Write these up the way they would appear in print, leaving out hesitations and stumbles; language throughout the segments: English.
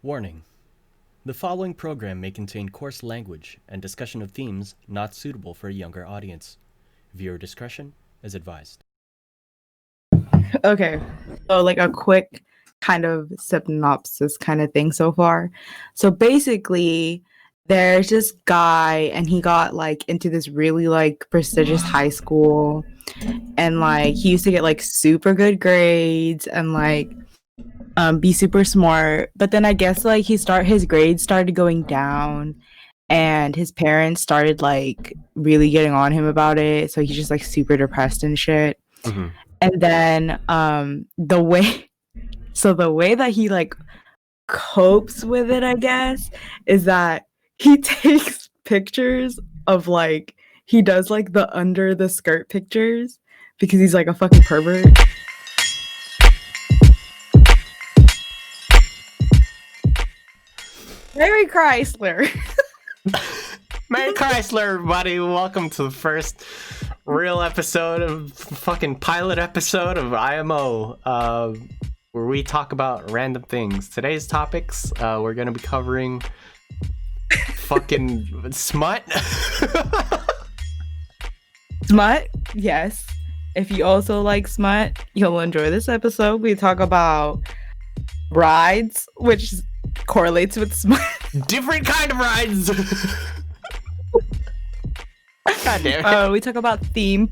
Warning: the following program may contain coarse language and discussion of themes not suitable for a younger audience. Viewer discretion is advised. Okay, so like a quick kind of synopsis kind of thing so far. So basically, there's this guy and he got like into this really like prestigious high school, and like he used to get like super good grades and like be super smart. But then I guess like his grades started going down, and his parents started like really getting on him about it. So he's just like super depressed and shit. Mm-hmm. And then the way that he like copes with it, I guess, is that he takes pictures of like he does like the under the skirt pictures because he's like a fucking pervert. Mary Chrysler. Merry Chrysler, everybody! Welcome to the first real episode of fucking pilot episode of IMO, where we talk about random things. Today's topics, we're gonna be covering fucking smut. Smut, yes. If you also like smut, you'll enjoy this episode. We talk about rides, which correlates with smut. Different kind of rides. God damn it. We talk about theme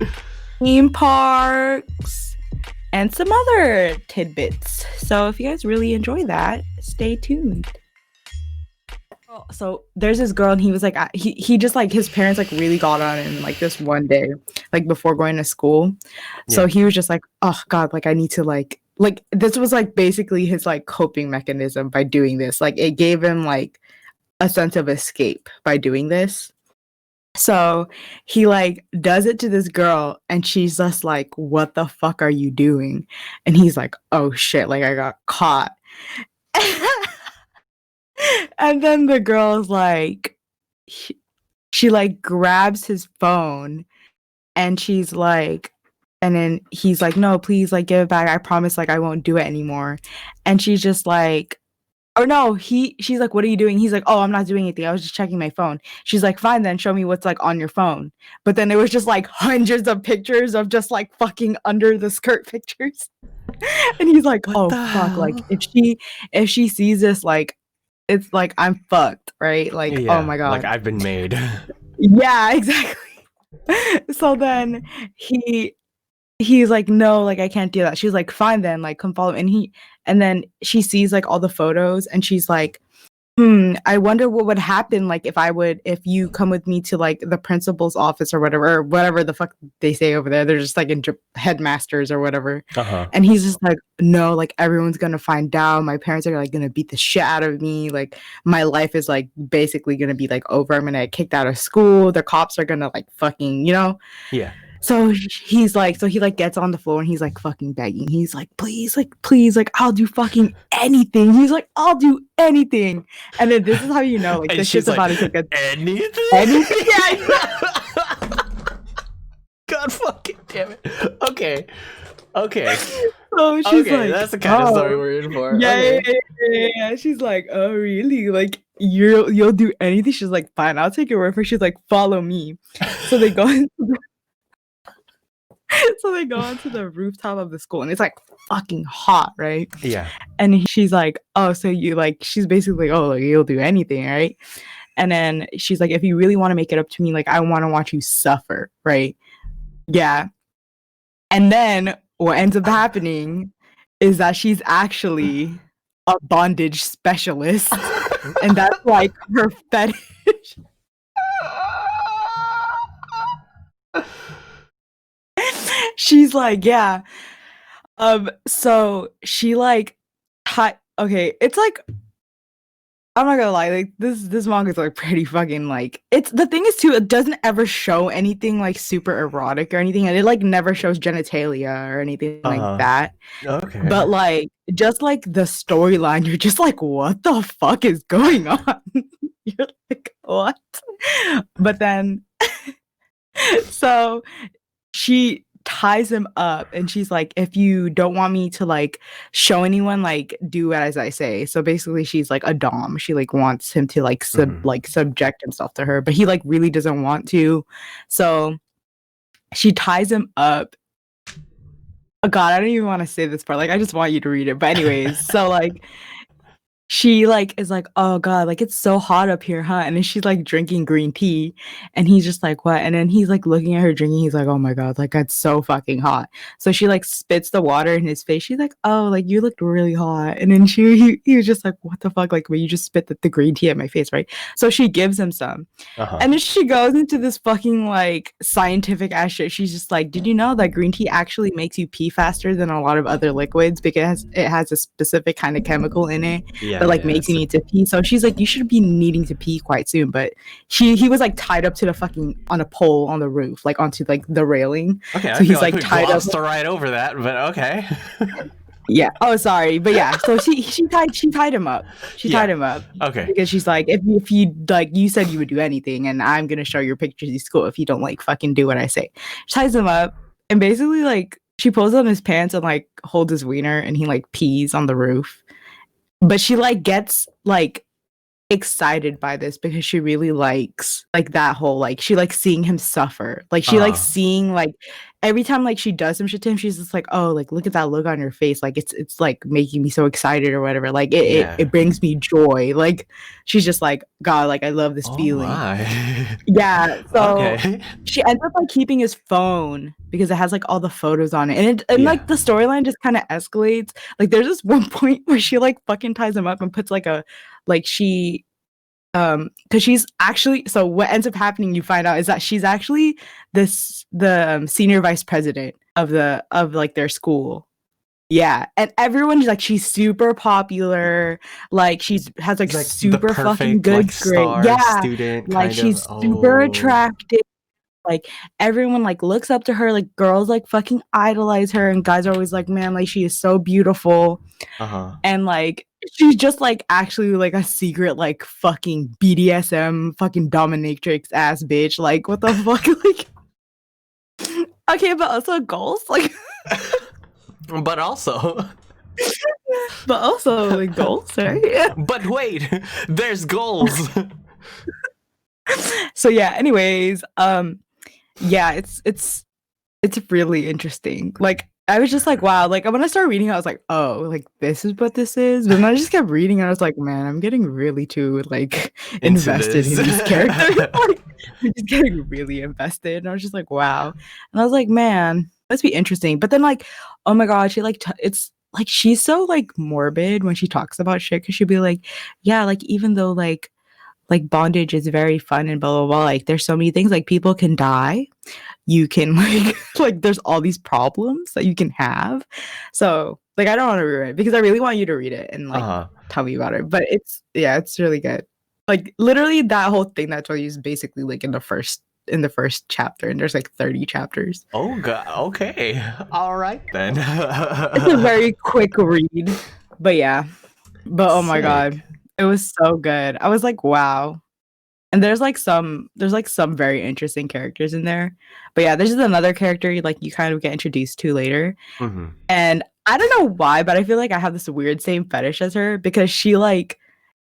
parks and some other tidbits. So if you guys really enjoy that, stay tuned. So there's this girl, and he was like, he just like his parents like really got on him like this one day, like before going to school. So he was just like, oh God, like I need to like this was like basically his like coping mechanism by doing this. Like it gave him like a sense of escape by doing this. So he like does it to this girl, and she's just like, what the fuck are you doing? And he's like, oh shit, like I got caught. And then the girl's like, she like grabs his phone, and she's like, and then he's like, no, please, like give it back. I promise, like I won't do it anymore. And she's just like, or no, she's like, what are you doing? He's like, oh, I'm not doing anything. I was just checking my phone. She's like, fine, then show me what's like on your phone. But then it was just like hundreds of pictures of just like fucking under the skirt pictures. And he's like, oh fuck, hell? like if she sees this, like it's like I'm fucked, right? Like, Yeah, oh my God. like I've been made. Yeah, exactly. So then he's like, no, like I can't do that. She's like, fine then, like come follow me. And then she sees like all the photos, and she's like, I wonder what would happen like if you come with me to like the principal's office or whatever the fuck they say over there. They're just like in headmasters or whatever. Uh-huh. And he's just like, no, like everyone's gonna find out. My parents are like gonna beat the shit out of me. Like my life is like basically gonna be like over. I'm gonna get kicked out of school. The cops are gonna like fucking, Yeah. So he like gets on the floor, and he's like fucking begging. He's like, please, like I'll do fucking anything. He's like, I'll do anything. And then this is how you know, like And this shit's she's about like, to take anything? anything. Yeah. God fucking damn it. Okay. So she's Okay, like, that's the kind of story we're in for. Yeah, Okay. yeah. She's like, oh really? Like you'll do anything? She's like, fine, I'll take your word for it. She's like, follow me. So they go onto the rooftop of the school, and it's like fucking hot, right? Yeah. And she's like, oh, so you like, she's basically, oh, like you'll do anything, right? And then she's like, if you really want to make it up to me, like I want to watch you suffer, right? Yeah. And then what ends up happening is that she's actually a bondage specialist, and that's like her fetish. She's like, yeah. So she like, okay, it's like, I'm not gonna lie, like this manga is like pretty fucking like, it's the thing is too, it doesn't ever show anything like super erotic or anything, and it like never shows genitalia or anything like that. Okay. But like, just like the storyline, you're just like, what the fuck is going on? You're like, what? But then, so she ties him up, and she's like, if you don't want me to like show anyone, like do as I say. So basically she's like a dom. She like wants him to like subject himself to her, but he like really doesn't want to. So she ties him up. Oh god, I don't even want to say this part. Like, I just want you to read it. But anyways, so like she like is like, oh god, like it's so hot up here, huh? And then she's like drinking green tea, and he's just like, what? And then he's like looking at her drinking. He's like, oh my god, like that's so fucking hot. So she like spits the water in his face. She's like, oh, like you looked really hot. And then he was just like, what the fuck? Like, well, you just spit the green tea at my face, right? So she gives him some, and then she goes into this fucking like scientific ass shit. She's just like, did you know that green tea actually makes you pee faster than a lot of other liquids because it has a specific kind of chemical in it? That like makes you need to pee. So she's like, you should be needing to pee quite soon. But he was like tied up to the fucking on a pole on the roof, like onto like the railing. Okay, so he's like tied up right over that, but okay. Yeah. Oh, sorry, but yeah. So she tied him up. She tied him up. Okay. Because she's like, if you like, you said you would do anything, and I'm gonna show your pictures in school if you don't like fucking do what I say. She ties him up, and basically like she pulls on his pants and like holds his wiener, and he like pees on the roof. But she like gets like excited by this because she really likes like that whole like she likes seeing him suffer. Like she likes seeing like every time like she does some shit to him, she's just like, oh, like look at that look on your face, like it's like making me so excited or whatever. Like it brings me joy. Like she's just like, god, like I love this feeling. Yeah. So she ends up like keeping his phone because it has like all the photos on it, and like the storyline just kind of escalates. Like there's this one point where she like fucking ties him up and puts like a like she because she's actually, so what ends up happening, you find out, is that she's actually the senior vice president of like their school. Yeah, and everyone's like, she's super popular, like has like super perfect, fucking good like, grade, student, like she's super attractive. Like everyone like looks up to her, like girls like fucking idolize her, and guys are always like, man, like she is so beautiful. And like she's just like actually like a secret like fucking BDSM fucking dominatrix ass bitch. Like what the fuck? Like okay, but also goals, like but also like goals, right? But wait, there's goals. So yeah, anyways, yeah, it's really interesting. Like I was just like, wow, like when I started reading, I was like, oh, like this is what this is. But then I just kept reading, and I was like, man, I'm getting really too like invested in these characters. Like, I'm just getting really invested, and I was just like, wow. And I was like, man, must be interesting. But then like, oh my god, she like it's like she's so like morbid when she talks about shit, because she'd be like, yeah, like even though like bondage is very fun and blah blah blah, like there's so many things, like people can die, you can like there's all these problems that you can have. So like I don't want to read it because I really want you to read it and like tell me about it. But it's really good. Like literally that whole thing that I told you is basically like in the first chapter, and there's like 30 chapters. Oh god, okay, all right then. It's a very quick read, but yeah, but oh my god, it was so good. I was like, wow. And there's some very interesting characters in there. But yeah, there's just another character you kind of get introduced to later. And I don't know why, but I feel like I have this weird same fetish as her, because she like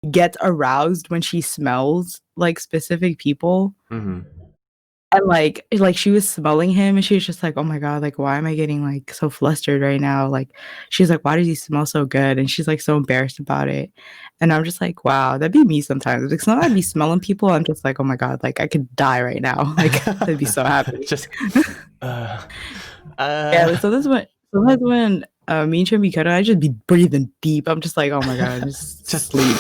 gets aroused when she smells like specific people. And like she was smelling him, and she was just like, oh my god, like why am I getting like so flustered right now? Like she's like, why does he smell so good? And she's like so embarrassed about it. And I'm just like, wow, that'd be me sometimes. Like sometimes I'd be smelling people, I'm just like, oh my god, like I could die right now. Like I'd be so happy. Just yeah, so this one sometimes when me and Trim be cutting, I just be breathing deep. I'm just like, oh my god, just sleep.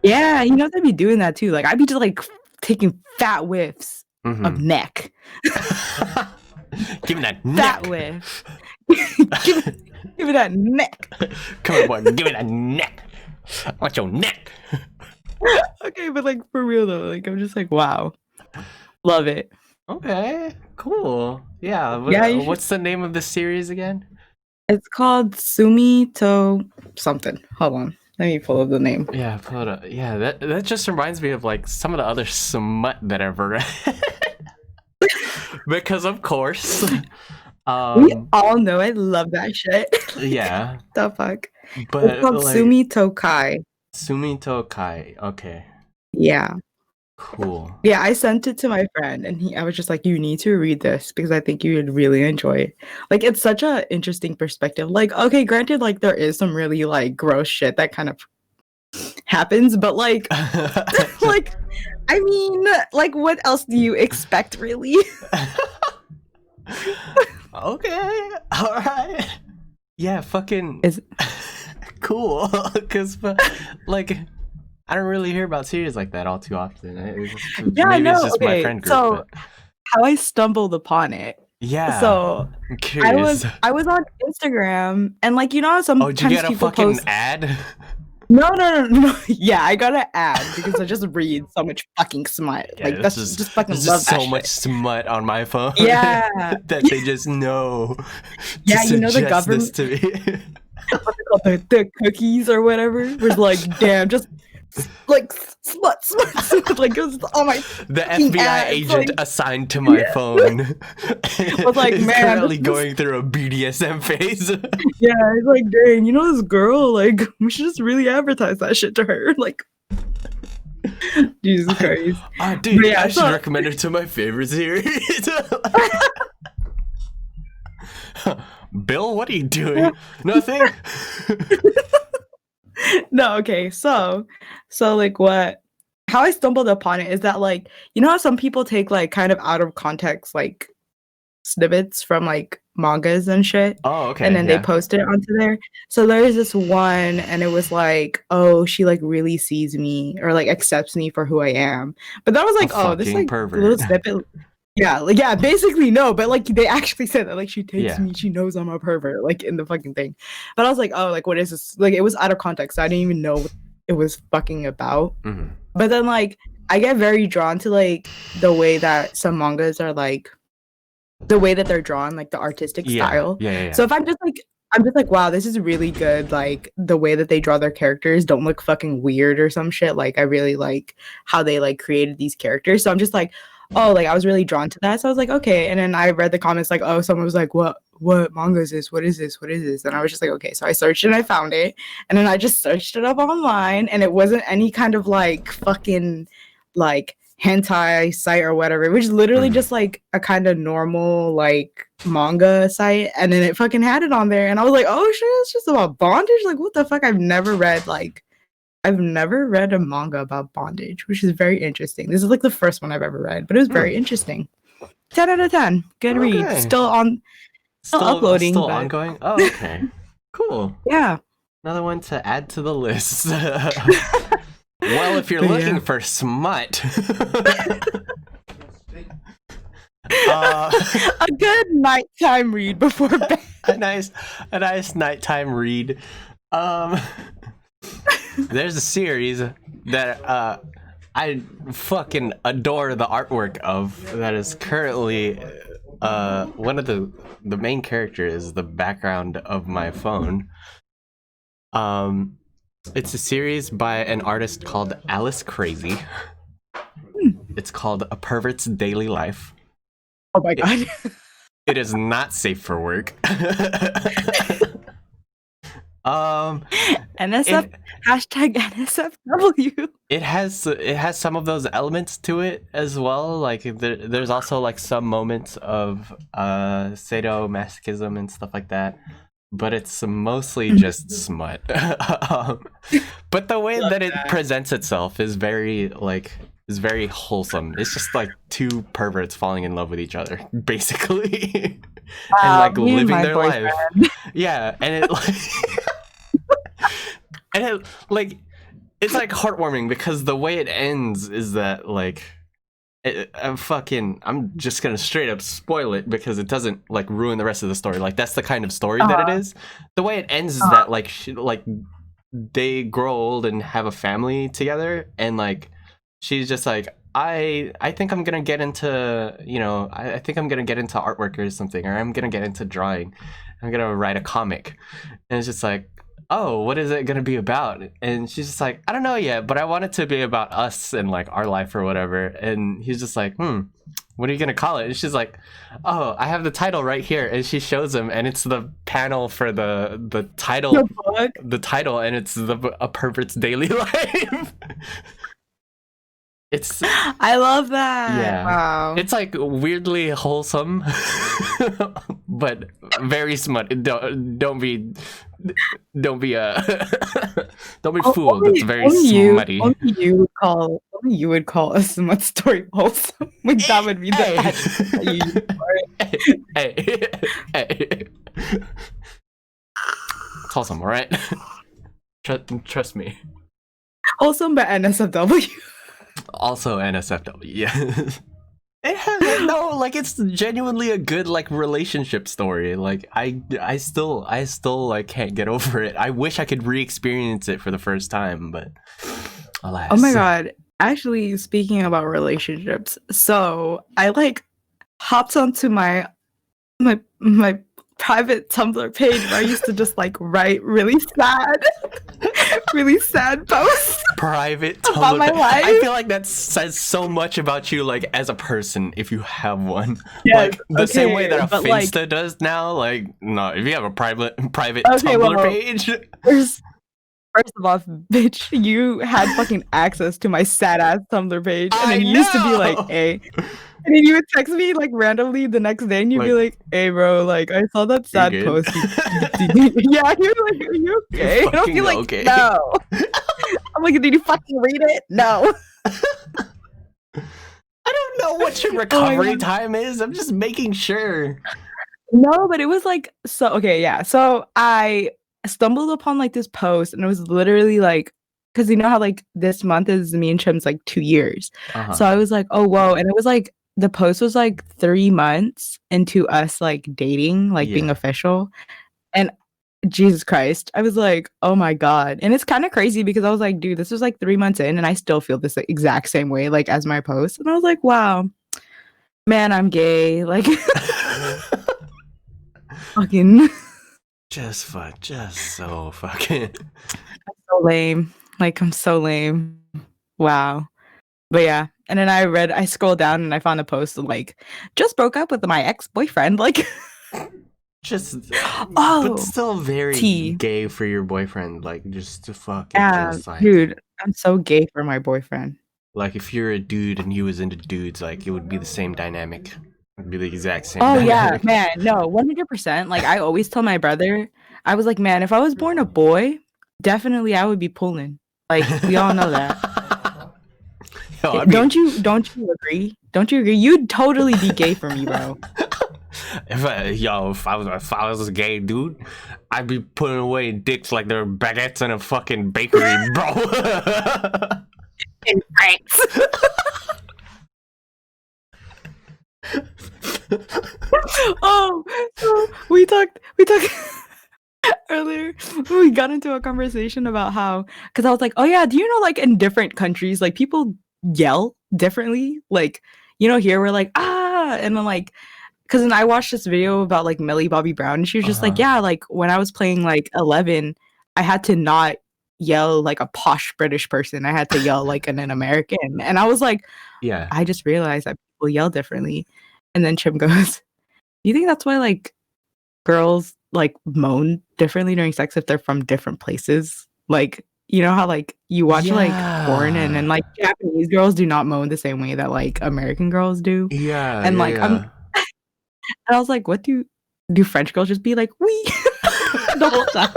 Yeah, you know, I'd be doing that too. Like I'd be just like taking fat whiffs of neck. Give me that fat neck. Whiff. give me that neck. Come on, boy, give me that neck. I want your neck. Okay, but like for real though, like I'm just like, wow, love it. Okay, cool. Yeah. What's the name of the series again? It's called Sumito something. Hold on. Let me pull up the name. Yeah, pull it up. Yeah, that just reminds me of like some of the other smut that I've read. because of course. We all know I love that shit. Yeah. The fuck? But It's called like Sumi Tokai. Sumi Tokai. Okay. Yeah. Cool. Yeah, I sent it to my friend and I was just like, you need to read this because I think you would really enjoy it. Like, it's such a interesting perspective. Like, okay, granted, like there is some really like gross shit that kind of happens, but like like I mean, like what else do you expect really? Okay. All right. Yeah, fucking cool. Because like I don't really hear about series like that all too often. Maybe it's just my friend group. So how I stumbled upon it. Yeah. So I'm curious. I was on Instagram and like you know how sometimes did you get a people fucking post ad? No. Yeah, I got an ad because I just read so much fucking smut. Yeah, like that's just fucking there's love just that so much shit. smut on my phone. Yeah. that they just know. Yeah, you know the government this to me. what's it called, the cookies or whatever was like, damn, just like smut. Like it was on my the FBI ads, agent like, assigned to my phone was like, is man, currently going through a BDSM phase. Yeah, it's like, dang, you know this girl, like we should just really advertise that shit to her. Like Jesus Christ. Dude, yeah, I should recommend it to my favorite series. Bill, what are you doing? Nothing. No, okay. So like how I stumbled upon it is that like, you know how some people take like kind of out of context like snippets from like mangas and shit. Oh, okay. And then they post it onto there. So there's this one and it was like, oh, she like really sees me or like accepts me for who I am. But that was like, oh, this like pervert. Little snippet. Yeah, like yeah, basically no, but like they actually said that like she takes me, she knows I'm a pervert, like in the fucking thing. But I was like, oh, like what is this? Like it was out of context. So I didn't even know what it was fucking about. Mm-hmm. But then like I get very drawn to like the way that some mangas are like the way that they're drawn, like the artistic style. Yeah. So if I'm just like, wow, this is really good. Like the way that they draw their characters don't look fucking weird or some shit. Like I really like how they like created these characters. So I'm just like, oh, like I was really drawn to that. So I was like, okay. And then I read the comments like, oh, someone was like, what manga is this? What is this? And I was just like, okay. So I searched and I found it. And then I just searched it up online and it wasn't any kind of like fucking like hentai site or whatever. It was literally just like a kind of normal like manga site. And then it fucking had it on there. And I was like, oh shit, it's just about bondage? Like what the fuck? I've never read a manga about bondage, which is very interesting. This is like the first one I've ever read, but it was very interesting. 10 out of 10. Good read. Still uploading. Still ongoing? Oh, okay. Cool. Yeah. Another one to add to the list. Well, if you're looking for smut. A good nighttime read before bed. a nice nighttime read. There's a series that I fucking adore the artwork of that is currently one of the main characters is the background of my phone. It's a series by an artist called Alice Crazy. It's called A Pervert's Daily Life. Oh my god. It is not safe for work. NSF hashtag NSFW. It has some of those elements to it as well. Like there's also like some moments of sadomasochism and stuff like that. But it's mostly just smut. But the way that it presents itself is very wholesome. It's just like two perverts falling in love with each other, basically, and like living their life. Yeah, and it like, it's like heartwarming because the way it ends is that like. I'm just gonna straight up spoil it because it doesn't like ruin the rest of the story. Like that's the kind of story that it is. The way it ends is that like they grow old and have a family together, and like she's just like I think I'm gonna get into I think I'm gonna get into artwork or something, or I'm gonna get into drawing. I'm gonna write a comic, and it's just like oh, what is it gonna be about? And she's just like, I don't know yet, but I want it to be about us and like our life or whatever. And he's just like, what are you gonna call it? And she's like, oh, I have the title right here. And she shows him, and it's the panel for the title, the title, and it's a pervert's daily life. It's I love that. yeah, Wow. it's like weirdly wholesome, but very smut. Don't be don't be fooled. It's very smutty. Only you would call a smut story wholesome. Like that would be the adjective that you use for it. Hey. It's wholesome, all right? Trust me. Wholesome, but NSFW. Also NSFW, yeah. It has no, like, it's genuinely a good like relationship story. Like I still like can't get over it. I wish I could re-experience it for the first time, but alas. Oh my god. Actually, speaking about relationships, so I like hopped onto my private Tumblr page where I used to just like write really sad posts private about Tumblr. my life. I feel like that says so much about you, like as a person, if you have one. Yes, like the same way that a but, Finsta like, does now. Like, no, if you have a private Okay, Tumblr well, page. First of all, bitch, you had fucking access to my sad ass Tumblr page, and then you used to be like, "Hey," and then you would text me like randomly the next day, and you'd be like, "Hey, bro, like I saw that sad good?" post." Yeah, you're like, "Are you okay?" You're And I'll be fucking like, okay. "No." I'm like, "Did you fucking read it?" No. I don't know what your recovery time is. I'm just making sure. No, but it was like so. Okay, yeah. So I stumbled upon like this post, and it was literally like, because you know how like this month is me and Chim's like 2 years. So I was like, oh whoa, and it was like the post was like 3 months into us like dating, like being official, and Jesus Christ, I was like, oh my god, and it's kind of crazy because I was like, dude, this was like 3 months in, and I still feel this like, exact same way like as my post, and I was like, wow, man, I'm gay, like, fucking. Just so fucking. I'm so lame. Like, I'm so lame. Wow. But yeah. And then I scrolled down and I found a post like, just broke up with my ex-boyfriend. Like, but still very gay for your boyfriend. Like, just to fucking just like. Dude, I'm so gay for my boyfriend. Like, if you're a dude and he was into dudes, like, it would be the same dynamic. It'd be the exact same. Oh dynamic. yeah, man. No, 100%. Like, I always tell my brother, I was like, man, if I was born a boy, definitely I would be pulling. Like, we all know that. Don't you agree? Don't you agree? You'd totally be gay for me, bro. If I was a gay dude, I'd be putting away dicks like they're baguettes in a fucking bakery, bro. In pranks. Oh, so we talked earlier. We got into a conversation about how, because I was like, oh yeah, do you know like in different countries like people yell differently? Like, you know, here we're like and then like, because then I watched this video about like Millie Bobby Brown, and she was just like, yeah, like when I was playing like 11, I had to not yell like a posh British person. I had to yell like an American, and I was like, yeah, I just realized that people yell differently. And then Chim goes, do you think that's why like girls like moan differently during sex if they're from different places? Like, you know how like you watch like porn and then like Japanese girls do not moan the same way that like American girls do. Yeah. And like and I was like, what do French girls just be like, we the whole time?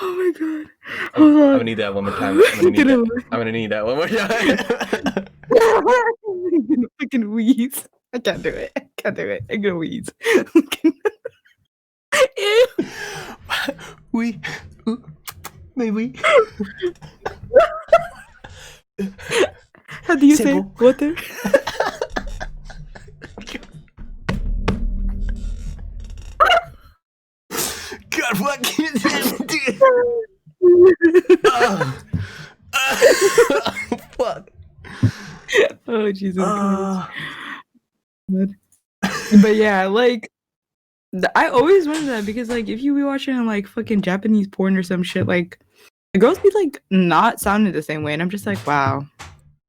Oh my god. Hold on. I'm gonna need that one more time. I'm gonna need that one more time. Fucking wheeze. I can't do it. I'm gonna wheeze. We. Maybe. How do you say water? God fucking dude. Fuck. Oh Jesus Christ. But yeah, like I always wonder that because like if you be watching like fucking Japanese porn or some shit, like the girls be like not sounding the same way, and I'm just like, wow,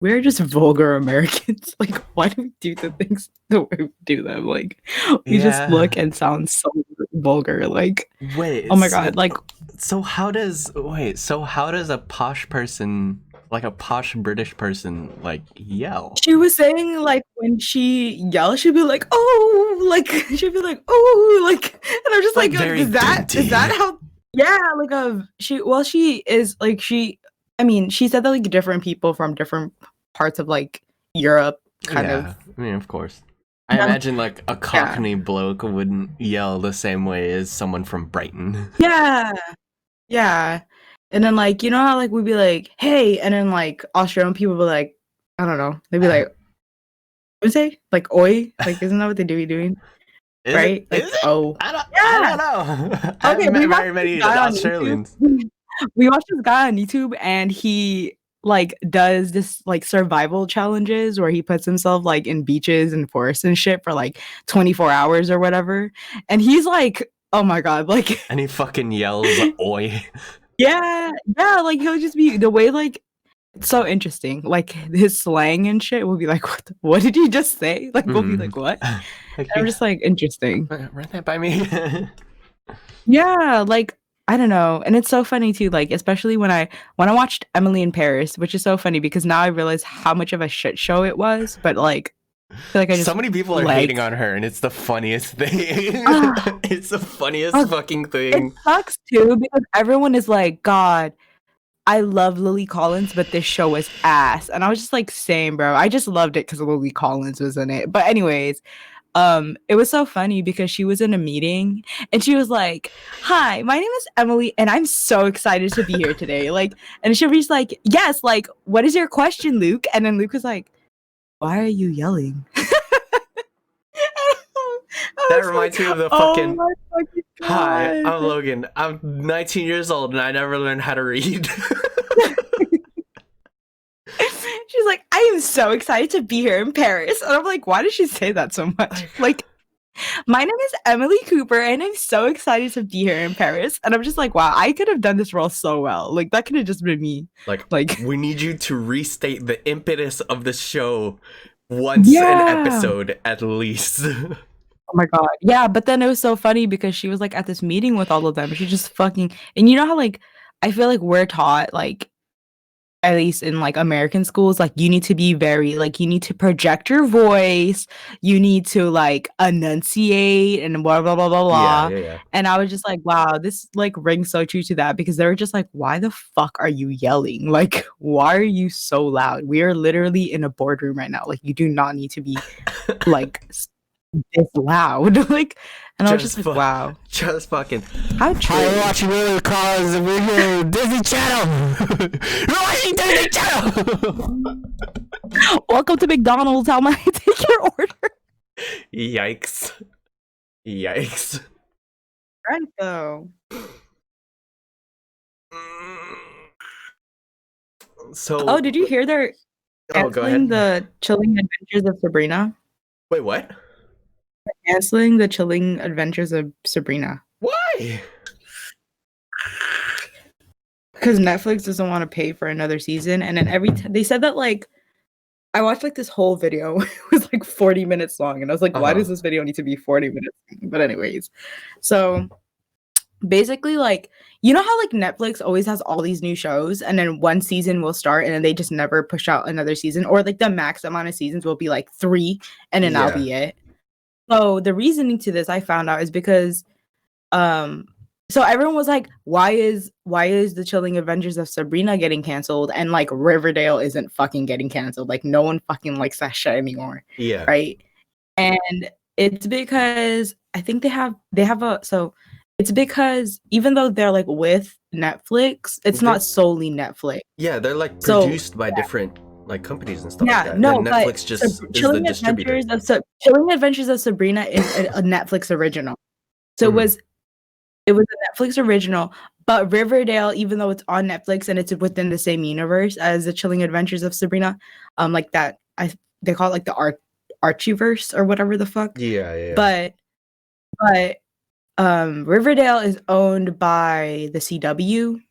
we're just vulgar Americans. Like, why do we do the things the way we do them? Like, we just Yeah. look and sound so vulgar. Like, Wait, oh my god, like so how does a posh person, like a posh British person, like yell? she was saying, like when she yells, she'd be like, "Oh," like she'd be like, "Oh," like, and I'm just Like like, very is that dainty. how? Yeah, like she is like I mean, she said that like different people from different parts of like Europe kind Yeah, of. I mean, of course. I Yeah, imagine like a yeah, Cockney bloke wouldn't yell the same way as someone from Brighton. yeah, yeah. And then like you know how like we'd be like, "Hey," and then like Australian people be like, I don't know, they'd be like, "What say?" Like, "Oi," like isn't that what they do? Be doing Is it? right? Is Like, it? oh, I yeah. don't know. I Okay, haven't we met watched very this many guy on YouTube. Australians. We watched this guy on YouTube, and he like does this like survival challenges where he puts himself like in beaches and forests and shit for like 24 hours or whatever. And he's like, oh my god, like And he fucking yells, "Oi!" yeah, yeah, like he'll just be the way like it's so interesting. Like his slang and shit will be like, what did you just say? Like we'll be Mm. like, what? And Like, I'm just like interesting. run that by me. Yeah, like I don't know. And it's so funny too, like especially when I watched Emily in Paris, which is so funny because now I realize how much of a shit show it was, but like I feel like I So just many people are hating like on her, and it's the funniest thing. ah, It's the funniest oh, fucking it thing. sucks too because everyone is like, God, I love Lily Collins, but this show was ass. And I was just like, same, bro. I just loved it because Lily Collins was in it. But anyways, it was so funny because she was in a meeting and she was like, "Hi, my name is Emily and I'm so excited to be here today." Like, and she was like, "Yes, like, what is your question, Luke?" And then Luke was like, "Why are you yelling?" I That was reminds like, me of the "Oh fucking, my fucking "Hi, I'm god." Logan. I'm 19 years old and I never learned how to read." She's like, "I am so excited to be here in Paris." And I'm like, "Why did she say that so much?" Like, my name is Emily Cooper, and I'm so excited to be here in Paris. And I'm just like, wow, I could have done this role so well. Like, that could have just been me. Like, Like, we need you to restate the impetus of the show once an yeah. episode at least. Oh my god. Yeah, but then it was so funny because she was like at this meeting with all of them. She just fucking and you know how like I feel like we're taught like at least in like American schools, like you need to be very like you need to project your voice, you need to like enunciate and blah blah blah blah Yeah, blah. yeah, yeah. And I was just like, wow, this like rings so true to that because they were just like, why the fuck are you yelling? Like, why are you so loud? We are literally in a boardroom right now. Like, you do not need to be like this loud. Like, and I was just like, wow, just fucking. how true. Hi, we're watching Lily Collins and we're here on Disney Channel. You're watching Disney Channel. Welcome to McDonald's. How may I take your order? Yikes. Yikes. Right though. So. Oh, did you hear they're Oh, go canceling ahead. the Chilling Adventures of Sabrina? Wait, what? Canceling the Chilling Adventures of Sabrina Why? because Netflix doesn't want to pay for another season, and then every they said that like I watched like this whole video. It was like 40 minutes long, and I was like, why does this video need to be 40 minutes? But anyways, so basically like you know how like Netflix always has all these new shows and then one season will start and then they just never push out another season or like the max amount of seasons will be like 3 and then that'll be it. So the reasoning to this I found out is because so everyone was like why is the Chilling Adventures of Sabrina getting canceled and like Riverdale isn't fucking getting canceled, like no one fucking likes that shit anymore. Yeah. Right. And it's because I think it's because even though they're like with Netflix, it's not solely Netflix. Yeah, they're like So produced by different like companies and stuff like yeah, that. no, And then but Netflix just is the Chilling distributor. Chilling Adventures of Sabrina is a Netflix original. So Mhm. it was a Netflix original, but Riverdale, even though it's on Netflix and it's within the same universe as the Chilling Adventures of Sabrina, like that they call it like the Archieverse or whatever the fuck. Yeah. But Riverdale is owned by the CW.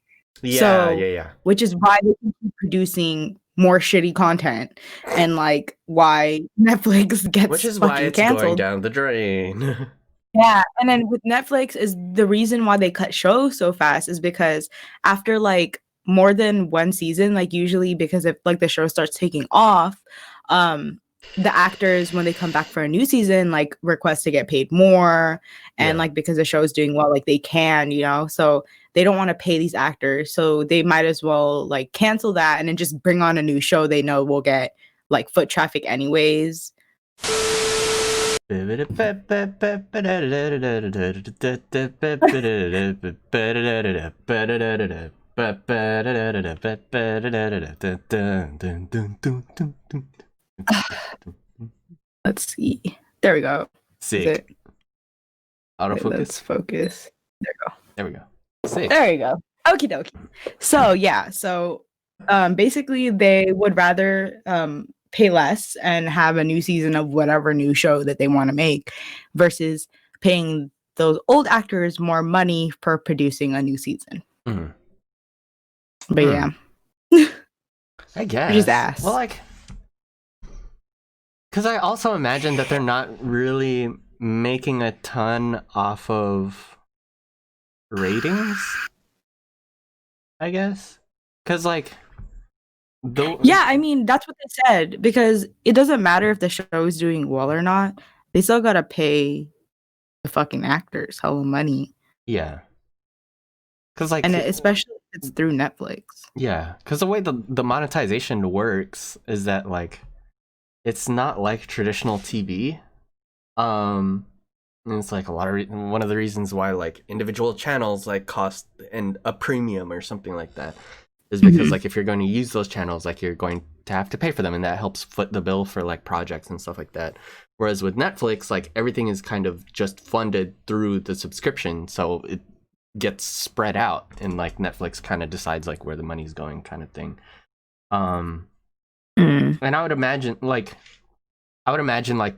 Yeah. Which is why they can keep producing more shitty content, and like why Netflix gets Which is fucking why it's canceled. going down the drain. Yeah, and then with Netflix is the reason why they cut shows so fast is because after like more than one season, like usually because if like the show starts taking off, the actors when they come back for a new season like request to get paid more, and like because the show is doing well, like they can, so they don't want to pay these actors, so they might as well like cancel that and then just bring on a new show they know will get like foot traffic anyways. Let's see. There we go. Sick. Autofocus. Let's focus. There we go. Sick. There you go. Okie dokie. So yeah. So basically they would rather pay less and have a new season of whatever new show that they want to make versus paying those old actors more money for producing a new season. Mm-hmm. But yeah. I guess. Just ass. Well, like, because I also imagine that they're not really making a ton off of ratings, I guess. Because, like, yeah, I mean, that's what they said, because it doesn't matter if the show is doing well or not. They still gotta pay the fucking actors hella money. Yeah. Because, like, and especially if it's through Netflix. Yeah, because the way the monetization works is that, like, it's not like traditional TV. And it's like one of the reasons why like individual channels like cost a premium or something like that is because like if you're going to use those channels, like you're going to have to pay for them, and that helps foot the bill for like projects and stuff like that. Whereas with Netflix, like everything is kind of just funded through the subscription, so it gets spread out, and like Netflix kind of decides like where the money's going, kind of thing. And I would imagine like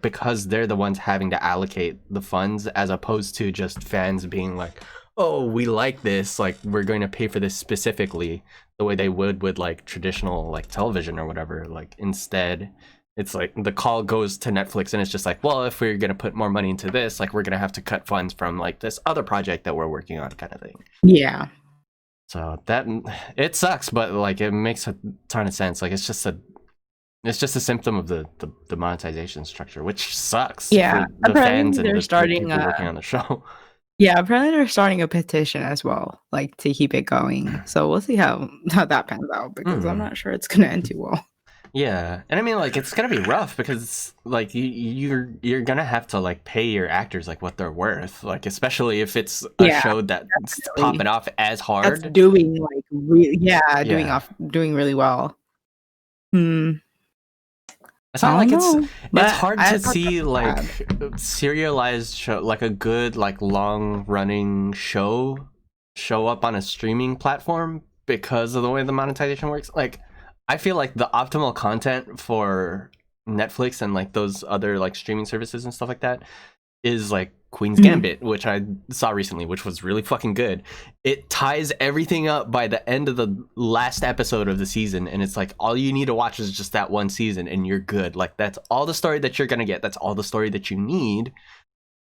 because they're the ones having to allocate the funds, as opposed to just fans being like, oh, we like this, like we're going to pay for this specifically the way they would with like traditional like television or whatever. Like instead it's like the call goes to Netflix, and it's just like, well, if we're going to put more money into this, like we're going to have to cut funds from like this other project that we're working on, kind of thing. Yeah. So that, it sucks, but like it makes a ton of sense. Like it's just a symptom of the monetization structure, which sucks. Yeah, for the fans and they're starting working on the show. Yeah, apparently they're starting a petition as well, like to keep it going. So we'll see how that pans out, because I'm not sure it's gonna end too well. Yeah, and I mean, like, it's gonna be rough because like you're gonna have to like pay your actors like what they're worth, like especially if it's a show that's popping off as hard. That's doing like doing really well. It's not like it's hard to see like serialized show, like a good like long running show up on a streaming platform because of the way the monetization works. Like I feel like the optimal content for Netflix and like those other like streaming services and stuff like that is like Queen's Gambit, which I saw recently, which was really fucking good. It ties everything up by the end of the last episode of the season, and it's like all you need to watch is just that one season and you're good. Like that's all the story that you're gonna get. That's all the story that you need.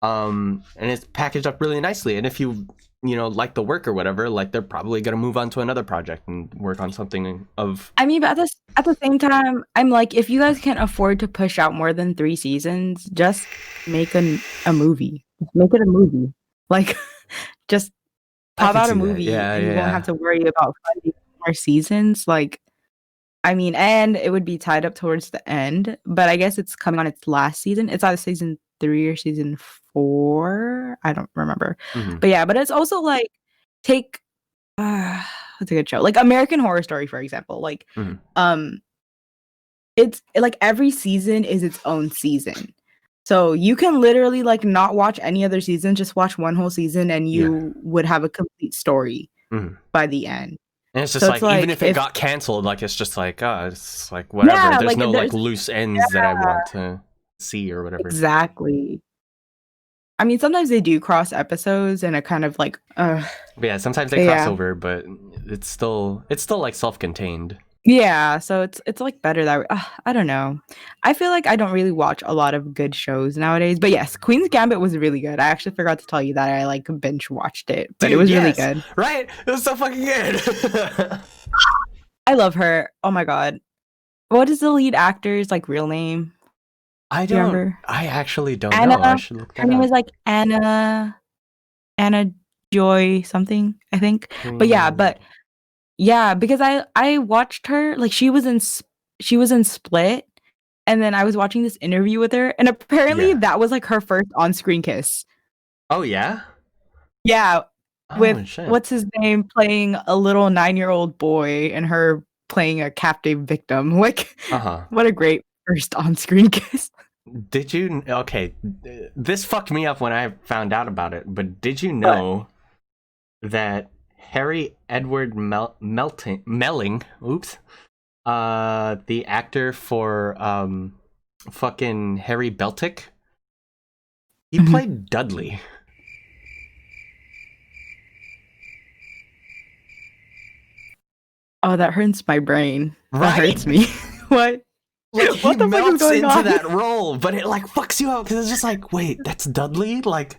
And it's packaged up really nicely. And if you like the work or whatever, like they're probably gonna move on to another project and work on something of. I mean, but at the same time, I'm like, if you guys can't afford to push out more than 3 seasons, just make a movie. Make it a movie. Like, just pop out a movie, and you won't have to worry about funding more seasons. Like, I mean, and it would be tied up towards the end. But I guess it's coming on its last season. It's either season 3 or season 4. I don't remember. But yeah, but it's also like take what's a good show? Like American Horror Story, for example. Like it's like every season is its own season. So you can literally like not watch any other season, just watch one whole season and you would have a complete story by the end. And it's just so like, even if it got canceled, like it's just like, it's like whatever. There's no like loose ends that I want to see or whatever. Exactly. I mean, sometimes they do cross episodes, and it kind of like, But yeah, sometimes they cross over, but it's still like self-contained. Yeah, so it's like better that way. I don't know. I feel like I don't really watch a lot of good shows nowadays. But yes, Queen's Gambit was really good. I actually forgot to tell you that I like binge watched it, but it was really good. Right? It was so fucking good. I love her. Oh my god. What is the lead actor's like real name? I actually don't Anna, know. I should look that her name up. was like Anna Joy something, I think. But yeah, because I watched her, like she was in Split, and then I was watching this interview with her, and apparently that was like her first on-screen kiss. Oh yeah? Yeah, with shit. what's his name playing a little 9-year-old boy and her playing a captive victim. Like what a great first on-screen kiss. Did you okay, this fucked me up when I found out about it, but did you know that Harry Edward Melling, the actor for fucking Harry Beltic, he played Dudley. Oh, that hurts my brain. Right? That hurts me. What? Like, what the fuck is going into on? that role, but it like fucks you out because it's just like, wait, that's Dudley? Like,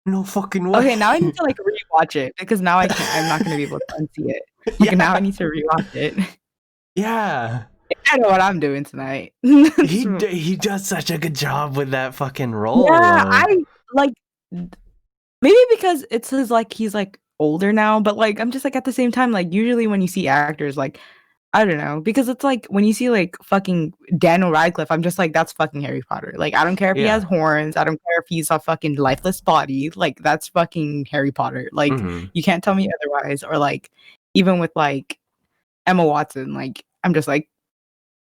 no fucking way. Okay, now I need to like rewatch it because now I'm not gonna be able to unsee it. Like, now I need to rewatch it. Yeah. I know what I'm doing tonight. He does such a good job with that fucking role. Yeah, I like maybe because it's his like he's like older now, but like I'm just like at the same time, like usually when you see actors, like I don't know, because it's like when you see like fucking Daniel Radcliffe, I'm just like, that's fucking Harry Potter. Like I don't care if he has horns, I don't care if he's a fucking lifeless body, like that's fucking Harry Potter. Like you can't tell me otherwise. Or like even with like Emma Watson, like I'm just like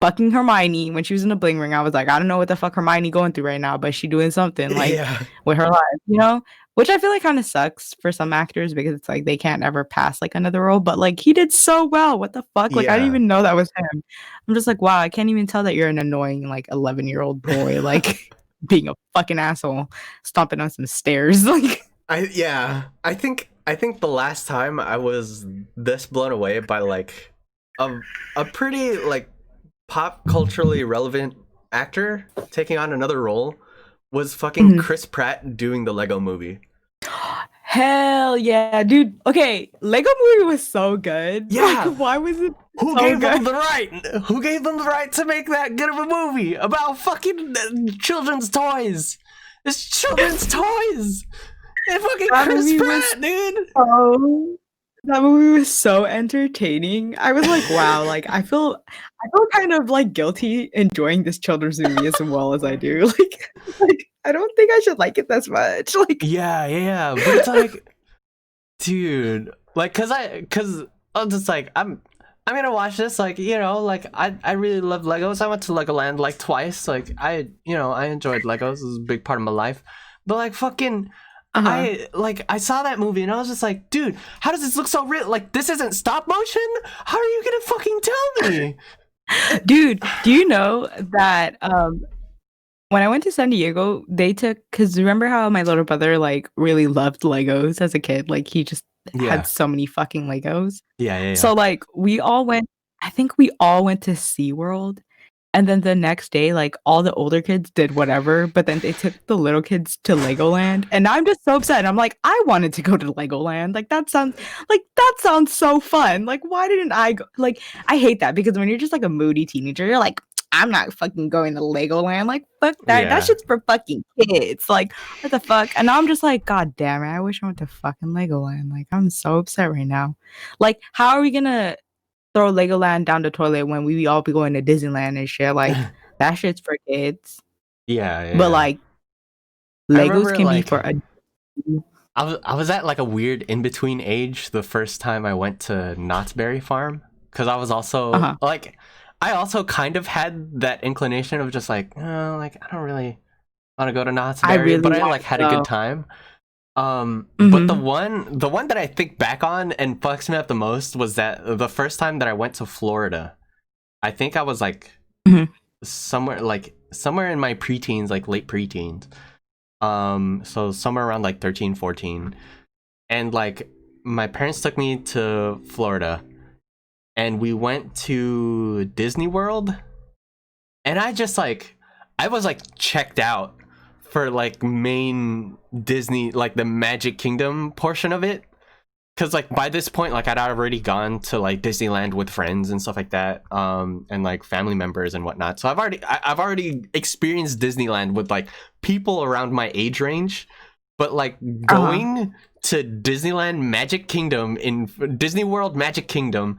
fucking Hermione when she was in the Bling Ring. I was like, I don't know what the fuck Hermione going through right now, but she doing something like with her life, you know? Which I feel like kind of sucks for some actors because it's like they can't ever pass like another role, but like he did so well. What the fuck? Like I didn't even know that was him. I'm just like, wow, I can't even tell that you're an annoying like 11-year-old boy, like being a fucking asshole, stomping on some stairs. Like I think the last time I was this blown away by like a pretty like pop culturally relevant actor taking on another role was fucking Chris Pratt doing the Lego movie. Hell yeah, dude. Okay, Lego movie was so good. Yeah. Like, why was it Who gave them the right? Who gave them the right to make that good of a movie about fucking children's toys? It's children's toys. And fucking Chris Pratt, dude. That movie was so entertaining. I was like, wow, like I feel kind of like guilty enjoying this children's movie as well as I do. Like I don't think I should like it this much. Like yeah. But it's like, dude, like cause I'm just like I'm gonna watch this, like, you know, like I really love Legos. I went to Legoland like twice. Like I enjoyed Legos. It was a big part of my life. But like fucking I saw that movie and I was just like, dude, how does this look so real? Like, this isn't stop motion? How are you gonna fucking tell me? Dude, do you know that when I went to San Diego, they took, because remember how my little brother like really loved Legos as a kid? Like he just had so many fucking Legos. Yeah. So like I think we all went to SeaWorld. And then the next day, like all the older kids did whatever, but then they took the little kids to Legoland. And I'm just so upset. I'm like, I wanted to go to Legoland. Like that sounds so fun. Like, why didn't I go? Like, I hate that because when you're just like a moody teenager, you're like, I'm not fucking going to Legoland. Like, fuck that. That shit's for fucking kids. Like, what the fuck? And now I'm just like, God damn it. I wish I went to fucking Legoland. Like, I'm so upset right now. Like, how are we gonna throw Legoland down the toilet when we all be going to Disneyland and shit? Like that shit's for kids. Yeah. But like Legos can be for a I was at like a weird in-between age the first time I went to Knott's Berry Farm, because I was also like I also kind of had that inclination of just like, oh, like I don't really want to go to Knott's Berry, but I like had a good time. But the one that I think back on and fucks me up the most was that the first time that I went to Florida, I think I was like somewhere like somewhere in my preteens, like late preteens. So somewhere around like 13, 14. And like my parents took me to Florida and we went to Disney World. And I was like checked out for like main Disney, like the Magic Kingdom portion of it. Cause like by this point, like I'd already gone to like Disneyland with friends and stuff like that, and like family members and whatnot. So I've already experienced Disneyland with like people around my age range, but like going to Disneyland Magic Kingdom in Disney World Magic Kingdom,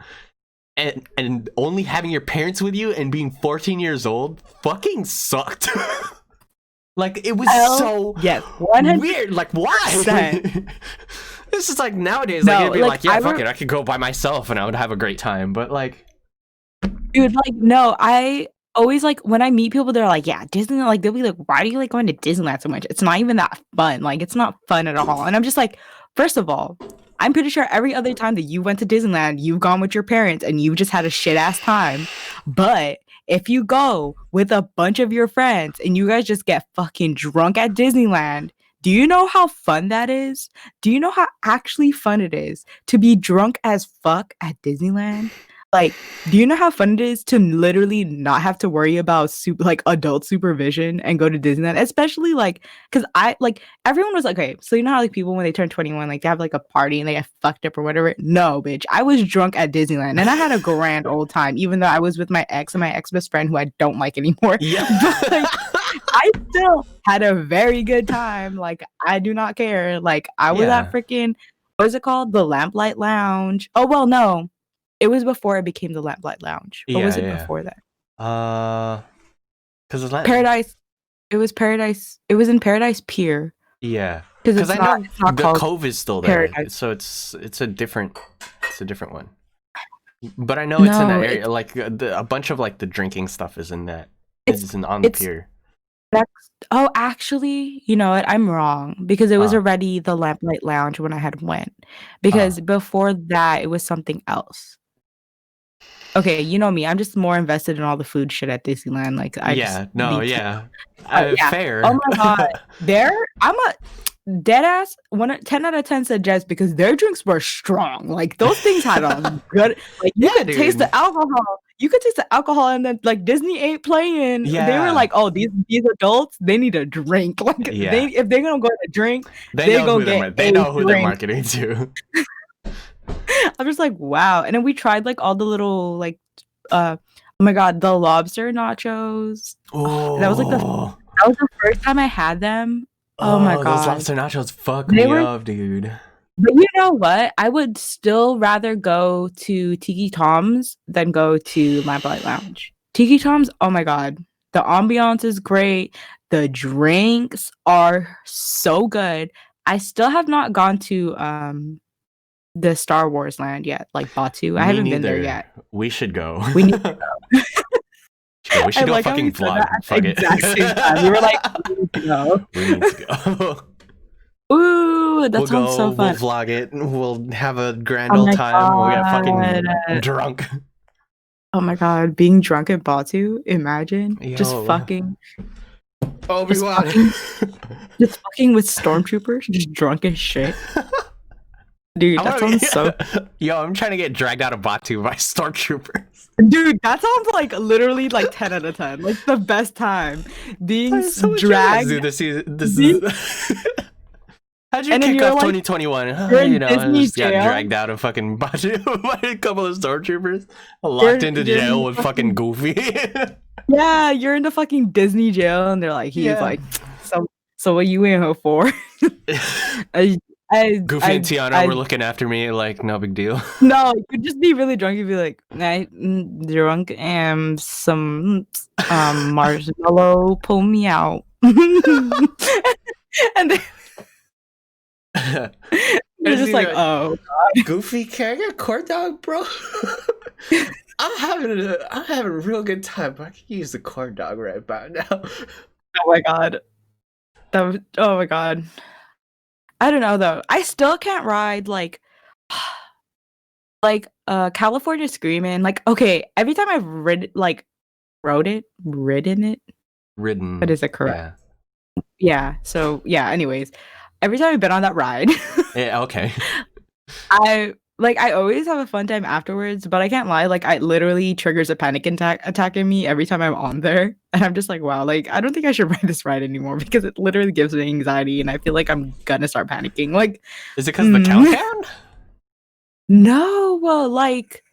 and only having your parents with you and being 14 years old fucking sucked. Like it was so weird. Like why? This is like nowadays, like it'd be like, yeah, fuck it, I could go by myself and I would have a great time. But like, dude, like no, I always like when I meet people, they're like, yeah, Disneyland. Like they'll be like, why do you like going to Disneyland so much? It's not even that fun. Like it's not fun at all. And I'm just like, first of all, I'm pretty sure every other time that you went to Disneyland, you've gone with your parents and you've just had a shit ass time. But if you go with a bunch of your friends and you guys just get fucking drunk at Disneyland, do you know how fun that is? Do you know how actually fun it is to be drunk as fuck at Disneyland? Like, do you know how fun it is to literally not have to worry about like adult supervision and go to Disneyland? Especially like, because I like everyone was like, okay, so you know how like people when they turn 21, like they have like a party and they get fucked up or whatever. No, bitch, I was drunk at Disneyland and I had a grand old time, even though I was with my ex and my ex best friend who I don't like anymore. Yeah. But, like, I still had a very good time. Like I do not care. Like I was at freaking what is it called? The Lamplight Lounge. Oh well, no. It was before it became the Lamplight Lounge. What was it before that? Because it's Paradise. It was Paradise. It was in Paradise Pier. Yeah, because I know the Cove is still there, Paradise. so it's a different one. But I know it's in that area. Like a bunch of like the drinking stuff is in that. It's on the pier. Actually, you know what? I'm wrong because it was already the Lamplight Lounge when I had went. Because before that, it was something else. Okay, you know me. I'm just more invested in all the food shit at Disneyland. Like, fair. Oh my god, I'm a dead ass 10 out of 10 said yes because their drinks were strong. Like those things had a good. Like you could taste the alcohol. You could taste the alcohol, and then like Disney ain't playing. Yeah. They were like, oh, these adults, they need a drink. Like if they're gonna go to drink, they know who they're marketing to. I'm just like, wow. And then we tried like all the little like oh my god, the lobster nachos. Oh, that was the first time I had them. Oh my god, those lobster nachos fuck me up, dude. But you know what? I would still rather go to Tiki Tom's than go to Lamplight Lounge. Tiki Tom's, oh my god. The ambiance is great. The drinks are so good. I still have not gone to the Star Wars land yet, like Batu. I haven't been there yet. We should go. We need to go. We should go fucking vlog. Fuck it. We were like, we need to go. We need to go. Ooh, that sounds so fun. We'll vlog it. We'll have a grand old time. We'll get fucking drunk. Oh my god, being drunk at Batu. Imagine. Just fucking. Obi-Wan. Just fucking with stormtroopers. Just drunk as shit. Dude, that sounds so. Yo, I'm trying to get dragged out of Batu by stormtroopers. Dude, that sounds like literally like 10 out of 10. Like the best time. Being dragged. Dude, this is. How'd you kick off 2021? You know, I just got dragged out of fucking Batu by a couple of stormtroopers. Locked into jail with fucking Goofy. Yeah, you're in the fucking Disney jail, and they're like, he's like, so what you in here for? Goofy and Tiana were looking after me like no big deal. No, you'd just be really drunk. You'd be like, drunk and some marshmallow pull me out. And they're just like, oh god. Goofy, can I get a corn dog, bro? I'm having a real good time, but I can use the corn dog right about now. Oh my god. Oh my god. I don't know though. I still can't ride like California Screamin'. Like, okay, every time I've ridden it. ridden. But is it correct? Yeah. So yeah. Anyways, every time I've been on that ride, Yeah. Okay. I always have a fun time afterwards, but I can't lie, like it literally triggers a panic attack in me every time I'm on there. And I'm just like, wow, like I don't think I should ride this ride anymore because it literally gives me anxiety and I feel like I'm gonna start panicking. Like, is it because of the countdown? No, well, like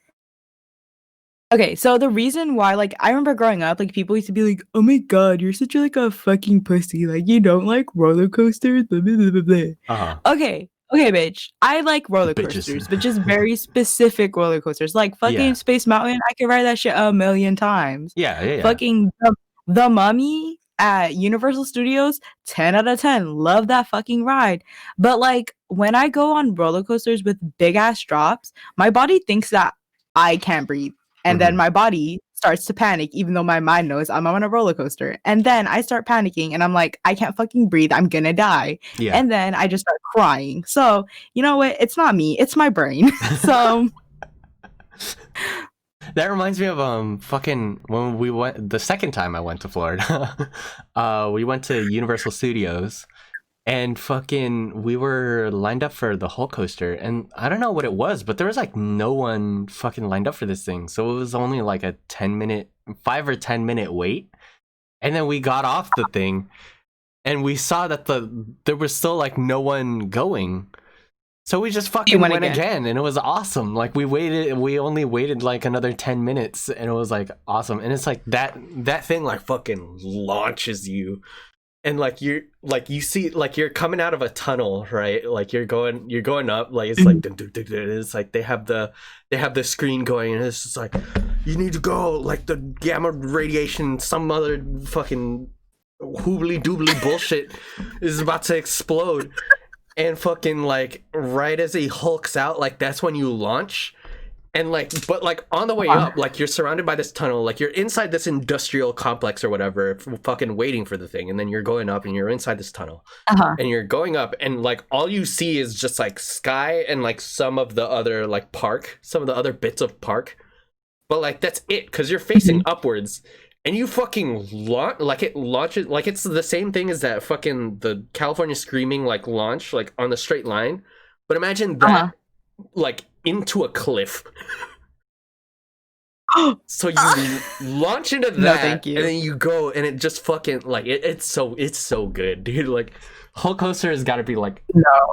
okay, so the reason why, like, I remember growing up, like, people used to be like, "Oh my god, you're such a, like, a fucking pussy, like, you don't like roller coasters, blah, blah, blah, blah, blah." Uh-huh. Okay, bitch, I like roller coasters, but just very specific roller coasters, like, fucking Space Mountain, I can ride that shit a million times. Yeah. Fucking the Mummy at Universal Studios, 10 out of 10, love that fucking ride. But, like, when I go on roller coasters with big-ass drops, my body thinks that I can't breathe. And then my body starts to panic, even though my mind knows I'm on a roller coaster. And then I start panicking and I'm like, I can't fucking breathe. I'm gonna die. Yeah. And then I just start crying. So, you know what? It's not me. It's my brain. So... That reminds me of fucking when we went the second time I went to Florida. We went to Universal Studios. And fucking, we were lined up for the Hulk coaster, and I don't know what it was, but there was like no one fucking lined up for this thing. So it was only like a 5 or 10 minute wait. And then we got off the thing, and we saw that there was still like no one going. So we just fucking went again, and it was awesome. Like we only waited like another 10 minutes, and it was like awesome. And it's like that thing like fucking launches you. And like you see, like you're coming out of a tunnel, right? Like you're going up, like it's like it's like they have the screen going, and it's just like you need to go, like the gamma radiation, some other fucking hoobly doobly bullshit is about to explode, and fucking like right as he hulks out, like that's when you launch. And like, but like on the way up, like you're surrounded by this tunnel, like you're inside this industrial complex or whatever, fucking waiting for the thing. And then you're going up and you're inside this tunnel and you're going up, and like all you see is just like sky and like some of the other like some of the other bits of park. But like, that's it. Cause you're facing upwards and you fucking launch, like it launches, like it's the same thing as that fucking the California Screaming like launch, like on the straight line. But imagine that like into a cliff. So you launch into that, no, thank you. And then you go, and it just fucking like it's so good, dude. Like Hulk coaster has got to be like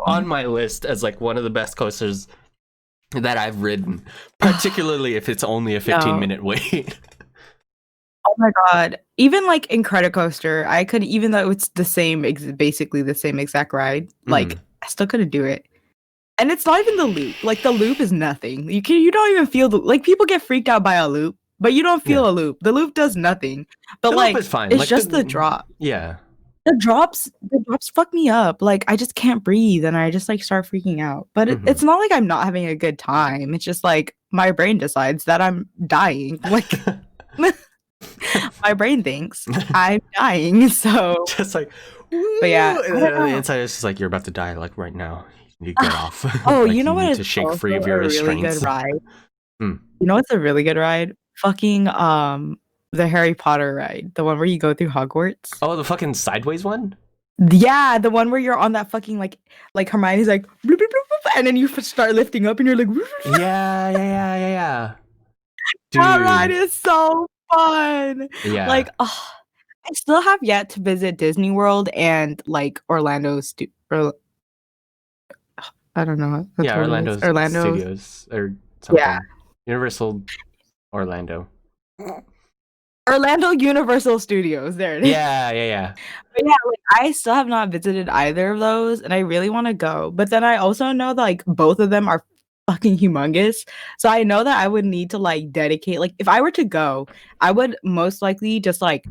on my list as like one of the best coasters that I've ridden, particularly if it's only a 15-minute wait. Oh my god! Even like Incredicoaster, I could, even though it's the same, basically the same exact ride, like I still couldn't do it. And it's not even the loop. Like the loop is nothing. You don't even feel like people get freaked out by a loop, but you don't feel a loop. The loop does nothing. But the like, loop is fine. It's like just the drop. Yeah. The drops fuck me up. Like I just can't breathe, and I just like start freaking out. But it's not like I'm not having a good time. It's just like my brain decides that I'm dying. Like my brain thinks I'm dying. So just like, but yeah, and then on the inside it's just like you're about to die, like right now. You get off. Oh, like, you know what? To shake free of your restraints. Really good ride. You know what's a really good ride? Fucking the Harry Potter ride, the one where you go through Hogwarts. Oh, the fucking sideways one. Yeah, the one where you're on that fucking like Hermione's like, bloop, bloop, bloop, bloop, and then you start lifting up, and you're like, yeah. Dude. That ride is so fun. Yeah. Like, I still have yet to visit Disney World and like Orlando I don't know. Orlando Studios or something. Yeah. Universal Orlando. Orlando Universal Studios. There it is. Yeah. But yeah, like I still have not visited either of those, and I really want to go. But then I also know that like both of them are fucking humongous. So I know that I would need to like dedicate, like if I were to go, I would most likely just like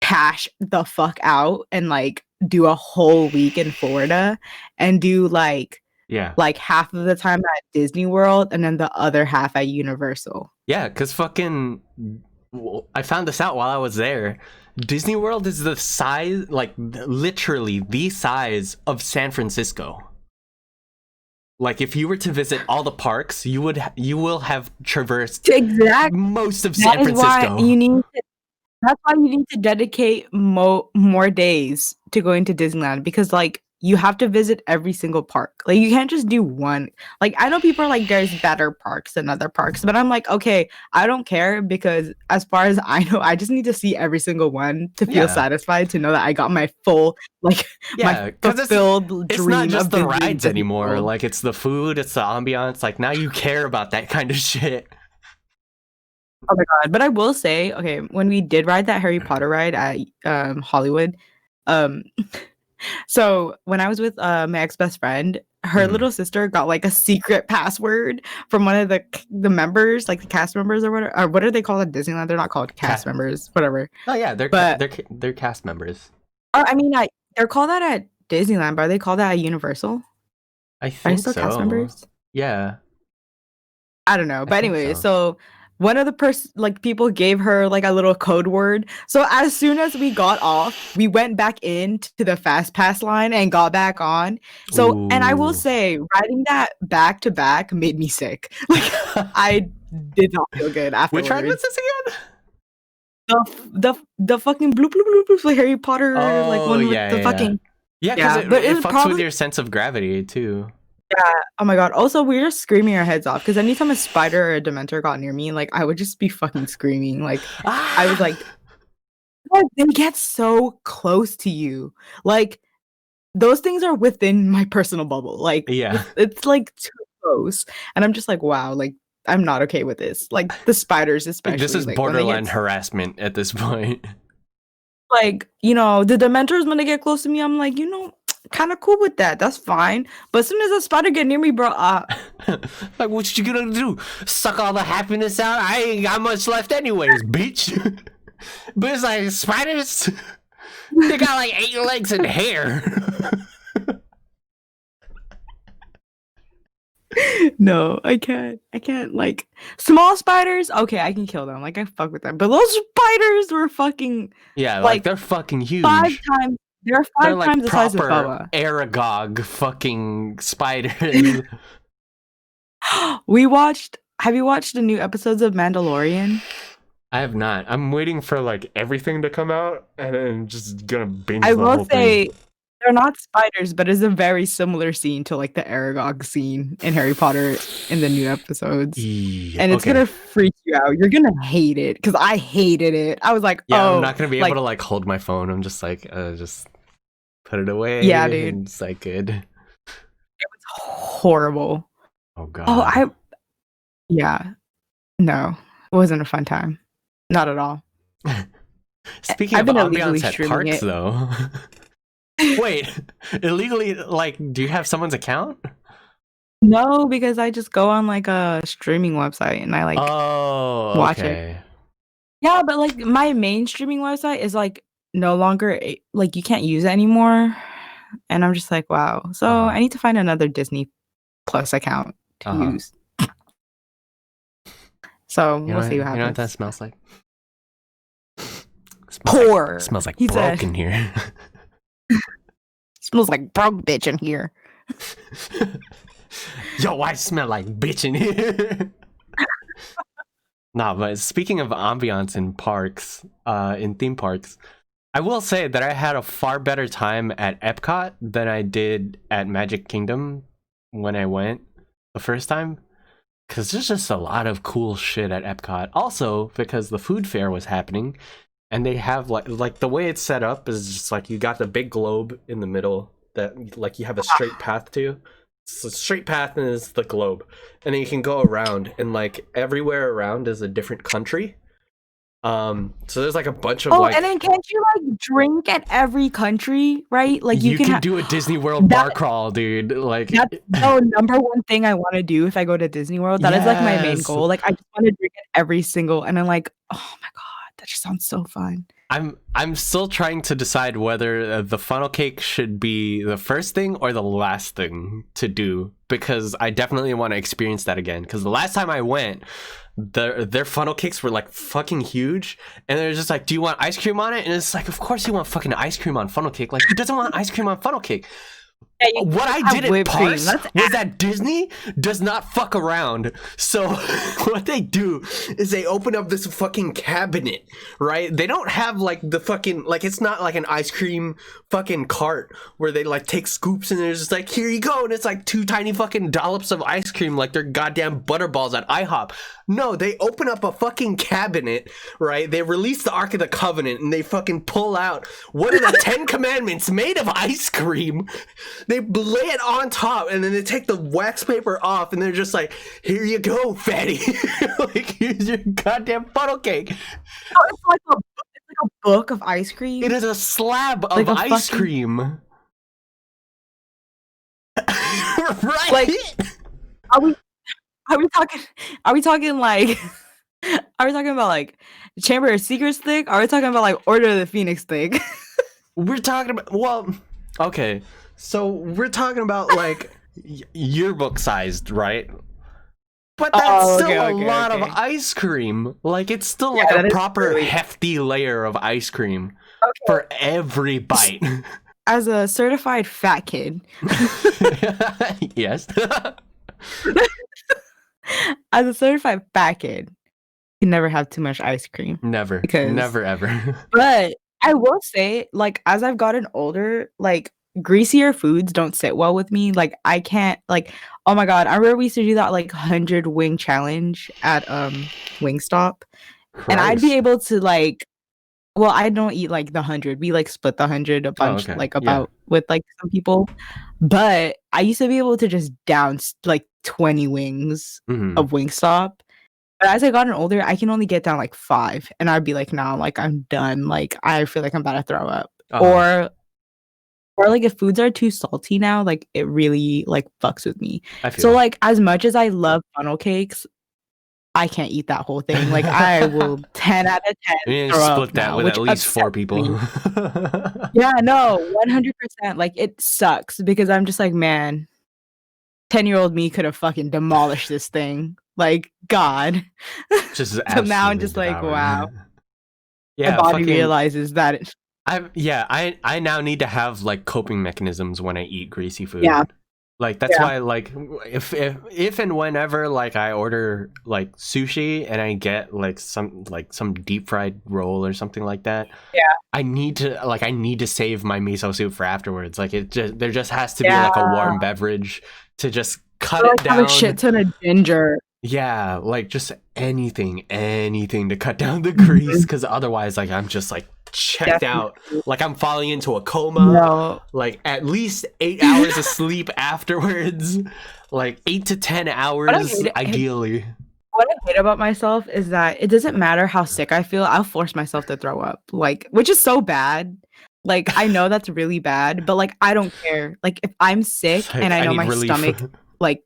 cash the fuck out and like do a whole week in Florida and do like half of the time at Disney World and then the other half at Universal. Yeah, because fucking I found this out while I was there. Disney World is the size, like literally the size of San Francisco. Like if you were to visit all the parks, you will have traversed most of San Francisco. Why you need to That's why you need to dedicate more days to going to Disneyland because, like, you have to visit every single park. Like, you can't just do one. Like, I know people are like, there's better parks than other parks, but I'm like, okay, I don't care because as far as I know, I just need to see every single one to feel Yeah. satisfied, to know that I got my full, like, Yeah, my because fulfilled it's dream not just of the visiting rides Disney anymore. World. Like, it's the food, it's the ambiance. Like, now you care about that kind of shit. Oh my god! But I will say, okay, when we did ride that Harry Potter ride at Hollywood, um, so when I was with my ex best friend, her Mhm. little sister got like a secret password from one of the members, like the cast members or whatever. Or what are they called at Disneyland? They're not called cast members, whatever. Oh yeah, But they're cast members. I mean, they're called that at Disneyland, but are they called that at Universal? I Are they think still cast so. members? Yeah. I don't know. I But think anyway, so. so one of the people gave her like a little code word. So as soon as we got off, we went back into the fast pass line and got back on. So and I will Ooh. say riding that back to back made me sick. Like I did not feel good afterwards. Which ride was this again? The fucking bloop bloop bloop bloop, like Harry Potter, like one with the fucking Yeah, because but it was fucks with your sense of gravity too. yeah. Oh my god. Also, we were just screaming our heads off because anytime a spider or a Dementor got near me, like I would just be fucking screaming. Like I was like, they get so close to you. Like those things are within my personal bubble. Like Yeah. it's like too close, and I'm just like, wow. Like I'm not okay with this. Like the spiders, especially. This is like, when they borderline get, harassment at this point. like the Dementors when they get close to me, I'm like, kind of cool with that. That's fine. But as soon as a spider get near me, bro, Like, what you gonna do? Suck all the happiness out? I ain't got much left anyways, bitch. But it's like, spiders, they got like 8 legs and hair. no, I can't. Like small spiders. Okay, I can kill them. Like I fuck with them. But those spiders were fucking Yeah, like they're fucking huge. 5 times. They're 5 like times the size of proper Boa. Aragog fucking spiders. Have you watched the new episodes of Mandalorian? I have not. I'm waiting for like everything to come out and then just gonna binge I the will whole say thing. they're not spiders, but it's a very similar scene to like the Aragog scene in Harry Potter in the new episodes. And it's gonna freak you out. You're gonna hate it because I hated it. I was like, yeah, oh, I'm not gonna be able to like hold my phone. I'm just like, just put it away. Yeah, dude. And it's like good. It was horrible. Oh god. Oh, yeah. No, it wasn't a fun time. Not at all. Speaking I've of been illegally ambiance at streaming parks, it. though. Wait, illegally? Like, do you have someone's account? No, because I just go on like a streaming website and I like watch it. Yeah, but like my main streaming website is like no longer like you can't use it anymore, and I'm just like, wow. So I need to find another Disney Plus account to use. So we'll see what happens. You know what that smells like? Poor. Smells like He broke said. in here. Smells like broke bitch in here. Yo, I smell like bitch in here. Nah, but speaking of ambiance in parks, in theme parks, I will say that I had a far better time at Epcot than I did at Magic Kingdom when I went the first time. Because there's just a lot of cool shit at Epcot. Also, because the food fair was happening, and they have like the way it's set up is just like you got the big globe in the middle that like you have a straight path to. So the straight path is the globe, and then you can go around, and like everywhere around is a different country. So there's like a bunch of and then can't you like drink at every country, right? Like you can do a Disney World bar crawl, dude. Like that's the number one thing I want to do if I go to Disney World. That is like my main goal. Like I just want to drink at every single, and I'm like, oh my god, that just sounds so fun. I'm still trying to decide whether the funnel cake should be the first thing or the last thing to do, because I definitely want to experience that again. Because the last time I went, their funnel cakes were like fucking huge, and they're just like, do you want ice cream on it? And it's like, of course you want fucking ice cream on funnel cake. Like, who doesn't want ice cream on funnel cake? Yeah, you What I have didn't whipped cream. parse That's was that Disney does not fuck around. So what they do is they open up this fucking cabinet, right? They don't have like the fucking, like, it's not like an ice cream fucking cart where they like take scoops and they're just like, here you go, and it's like 2 tiny fucking dollops of ice cream like they're goddamn butterballs at IHOP. No, they open up a fucking cabinet, right? They release the Ark of the Covenant and they fucking pull out one of the 10 commandments made of ice cream. They lay it on top and then they take the wax paper off and they're just like, here you go, fatty. Like, here's your goddamn funnel cake. Oh, it's like a book of ice cream. It is a slab of Like a ice fucking- cream. Right? Like, Are we talking like are we talking about like Chamber of Secrets thick? Are we talking about like Order of the Phoenix thick? We're talking about, well, okay. So we're talking about like yearbook sized, right? But that's still a lot of ice cream. Like, it's still like a proper really hefty layer of ice cream for every bite. As a certified fat kid, Yes. as a certified fat kid, you can never have too much ice cream. Never. Because- Never ever. But I will say, like, as I've gotten older, like, greasier foods don't sit well with me. Like, I can't, like, oh my god, I remember we used to do that like 100 wing challenge at Wingstop, and I'd be able to like, well, I don't eat like the 100. We like split the 100 a bunch, okay. like about with like some people, but I used to be able to just down like 20 wings Mhm. of Wingstop. But as I gotten older, I can only get down like 5, and I'd be like, "Nah, like I'm done. Like I feel like I'm about to throw up." Or like if foods are too salty now, like it really like fucks with me. I feel So like as much as I love funnel cakes, I can't eat that whole thing. Like I will 10 out of 10 we need to throw up split that now, with which at least 4 upsets people. me. Yeah, no, 100%. Like it sucks because I'm just like, man, 10-year-old me could have fucking demolished this thing. Like God. Just So now I'm absolutely just like, devoured. wow. Yeah, My body fucking, realizes that it, I now need to have like coping mechanisms when I eat greasy food. Yeah. Like that's Yeah. why, like, if and whenever like I order like sushi and I get like some deep fried roll or something like that, I need to save my miso soup for afterwards. Like there just has to be like a warm beverage to just cut or, it like have down. a shit ton of ginger. Yeah, like just anything to cut down the grease, because otherwise, like, I'm just like checked out. Like I'm falling into a coma. No. Like at least 8 hours of sleep afterwards. Like 8 to 10 hours ideally. What I hate about myself is that it doesn't matter how sick I feel, I'll force myself to throw up. Like, which is so bad. Like, I know that's really bad, but like I don't care. Like if I'm sick Like, and I know need my relief. stomach, like,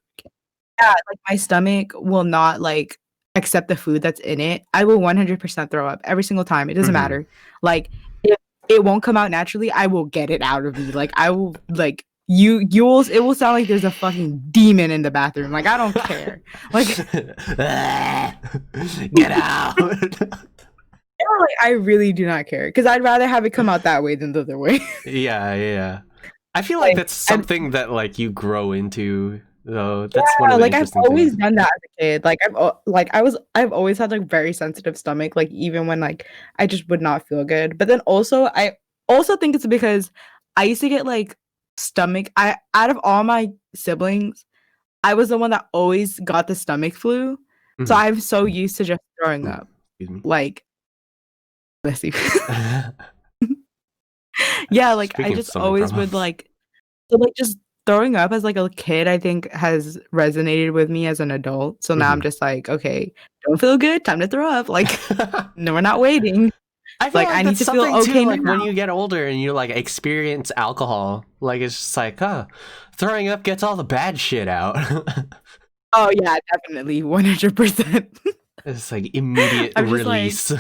yeah, like my stomach will not like accept the food that's in it, I will 100% throw up every single time. It doesn't Mhm. matter. Like if it won't come out naturally, I will get it out of me. Like I will like it will sound like there's a fucking demon in the bathroom. Like I don't care. Like get out. like, I really do not care because I'd rather have it come out that way than the other way. Yeah. I feel like Like, that's something that like you grow into, though. That's one of the like I've interesting always things. done that as a kid. Like I've always had like very sensitive stomach. Like even when like I just would not feel good. But then also I also think it's because I used to get like stomach. Out of all my siblings, I was the one that always got the stomach flu. So Mhm. I'm so used to just throwing up. Excuse me. Like, bless you. Yeah, like Speaking I of just stomach always would problems. like, so like just throwing up as like a kid, I think has resonated with me as an adult. So now I'm just like, okay, don't feel good, time to throw up. Like, no, we're not waiting. I feel Like, I need that's to feel something okay too, like when now. you get older and you like experience alcohol, like it's just like, throwing up gets all the bad shit out. Oh yeah, definitely, 100%. It's like immediate I'm just like- release.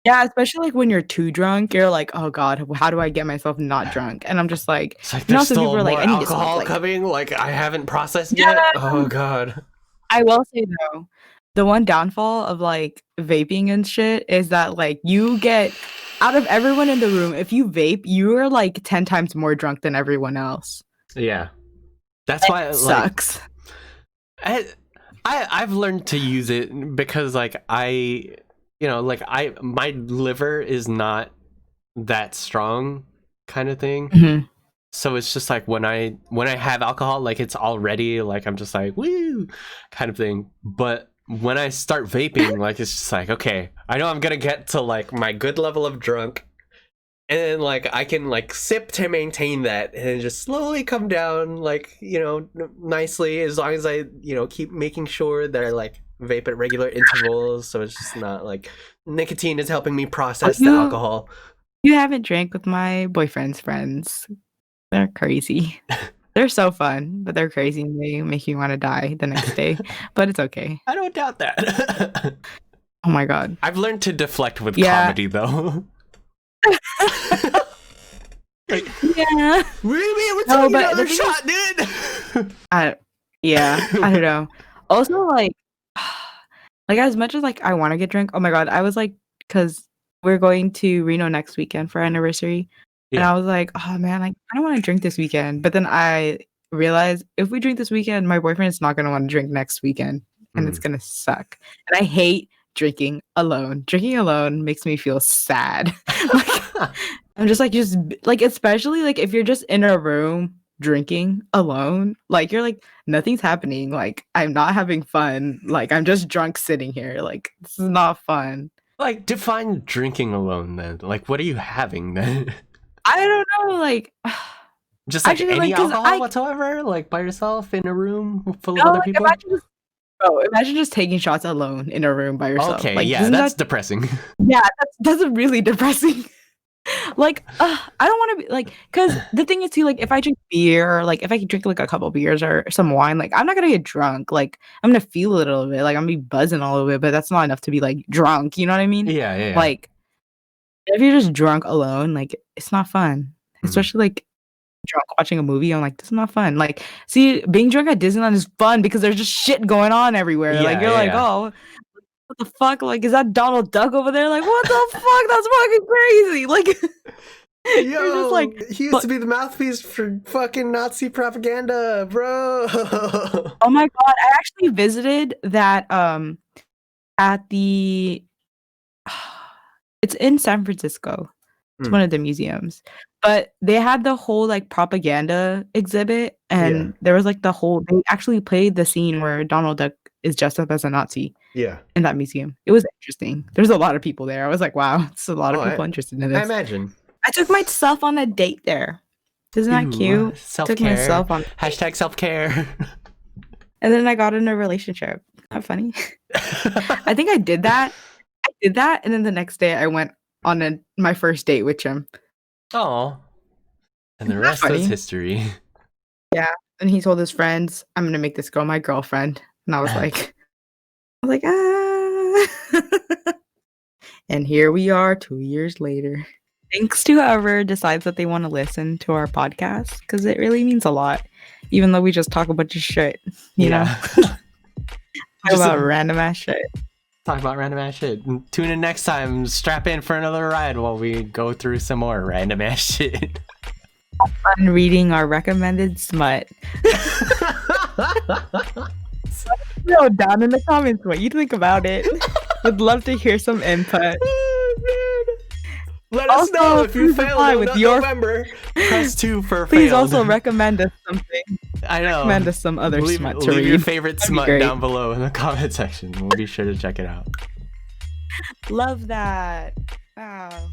Yeah, especially like when you're too drunk, you're like, oh god, how do I get myself not drunk? And I'm just like, It's like you know, there's some still people are more like, I need to alcohol smoke, like- coming. Like I haven't processed yet. Oh god. I will say though, the one downfall of like vaping and shit is that like you get out of everyone in the room, if you vape, you are like 10 times more drunk than everyone else. Yeah. That's why it sucks. I've learned to use it because like my liver is not that strong kind of thing. Mm-hmm. So it's just like when I have alcohol, like it's already like I'm just like woo kind of thing. But when I start vaping, like it's just like, okay, I know I'm gonna get to like my good level of drunk, and then like I can like sip to maintain that, and then just slowly come down, like, you know, nicely, as long as I, you know, keep making sure that I like vape at regular intervals, so it's just not like nicotine is helping me process the alcohol. You haven't drank with my boyfriend's friends. They're crazy. They're so fun, but they're crazy and they make you want to die the next day. But it's okay. I don't doubt that. Oh my god. I've learned to deflect with comedy though. Like, yeah. We're taking another shot, dude. I don't know. Also, like as much as like I want to get drunk, oh my god, I was like, because we're going to Reno next weekend for our anniversary. And I was like, oh man, like, I don't want to drink this weekend. But then I realized if we drink this weekend, my boyfriend is not going to want to drink next weekend. And it's going to suck. And I hate drinking alone. Drinking alone makes me feel sad. Like, I'm just like, especially like if you're just in a room drinking alone, like you're like, nothing's happening. Like, I'm not having fun. Like, I'm just drunk sitting here. Like, this is not fun. Like, define drinking alone then. Like, what are you having then? I don't know, like just like actually, any alcohol whatsoever, like by yourself in a room full of other people. Imagine just taking shots alone in a room by yourself. Okay, like, yeah, that's depressing. Yeah, that's really depressing. Like, I don't want to be like, because the thing is too, like, if I drink beer, or like if I drink like a couple beers or some wine, like I'm not gonna get drunk. Like I'm gonna feel a little bit, like I'm gonna be buzzing a little bit, but that's not enough to be like drunk. You know what I mean? Yeah. Like, if you're just drunk alone, like it's not fun. Especially like drunk watching a movie. I'm like, this is not fun. Like, see, being drunk at Disneyland is fun because there's just shit going on everywhere. Yeah, like you're like, oh, what the fuck? Like, is that Donald Duck over there? Like, what the fuck? That's fucking crazy. Like, yo, just like, he used to be the mouthpiece for fucking Nazi propaganda, bro. Oh my god, I actually visited that at the. It's in San Francisco. It's one of the museums. But they had the whole like propaganda exhibit, and there was like they actually played the scene where Donald Duck is dressed up as a Nazi. Yeah. In that museum. It was interesting. There's a lot of people there. I was like, wow, it's a lot of people interested in this. I imagine. I took myself on a date there. Isn't that cute? Self-care. Took myself on #self-care. And then I got in a relationship. Not funny. I think I did that. And then the next day I went on my first date with him. Oh. And the rest is history. Yeah. And he told his friends, I'm going to make this girl my girlfriend. And I was like, And here we are 2 years later. Thanks to whoever decides that they want to listen to our podcast, because it really means a lot, even though we just talk a bunch of shit, you know? Talk about random ass shit. Talk about random ass shit. Tune in next time. Strap in for another ride while we go through some more random ass shit. Fun reading our recommended smut. Yo, down in the comments what you think about it. Would love to hear some input. Let us know if you failed with your November. Press 2 for Please failed. Also recommend us something. I know. Recommend us some other smut to read. Leave your favorite smut down below in the comment section. We'll be sure to check it out. Love that. Wow.